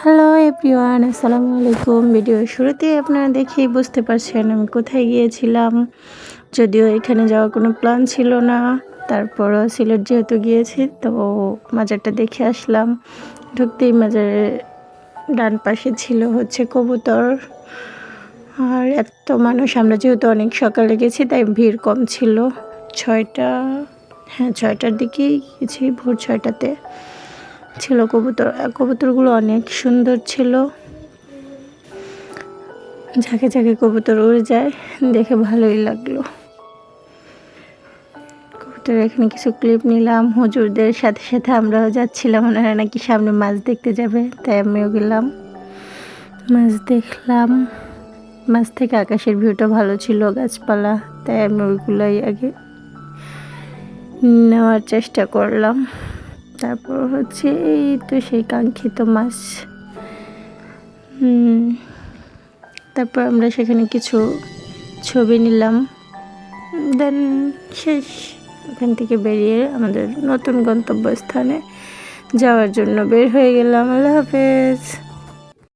Hello everyone, আসসালামু আলাইকুম। ভিডিওর শুরুতেই আপনারা দেখেই বুঝতে পারছেন আমি কোথায় গিয়েছিলাম। যদিও এখানে যাওয়ার কোনো প্ল্যান ছিল না, তারপরও সিলেট যেহেতু গিয়েছি তো মাজারটা দেখে আসলাম। ঢুকতেই মাজারের ডান পাশে ছিল হচ্ছে কবুতর। আর এত মানুষ, আমরা যেহেতু অনেক সকালে গেছি তাই ভিড় কম ছিল। 6টার দিকেই গেছি, ভোর 6টাতে ছিল কবুতর। কবুতরগুলো অনেক সুন্দর ছিল, ঝাঁকে ঝাঁকে কবুতর উড়ে যায়, দেখে ভালোই লাগলো। কবুতর এখানে কিছু ক্লিপ নিলাম। হুজুরদের সাথে সাথে আমরাও যাচ্ছিলাম, ওনারা নাকি সামনে মাছ দেখতে যাবে, তাই আমিও গেলাম, মাছ দেখলাম। মাছ থেকে আকাশের ভিউটা ভালো ছিল, গাছপালা, তাই আমি ওইগুলোই আগে নেওয়ার চেষ্টা করলাম। তারপর হচ্ছে এই তো সেই কাঙ্ক্ষিত মাছ। তারপর আমরা সেখানে কিছু ছবি নিলাম, দেন শেষ। ওখান থেকে বেরিয়ে আমাদের নতুন গন্তব্যস্থানে যাওয়ার জন্য বের হয়ে গেলাম। আল্লাহ হাফেজ।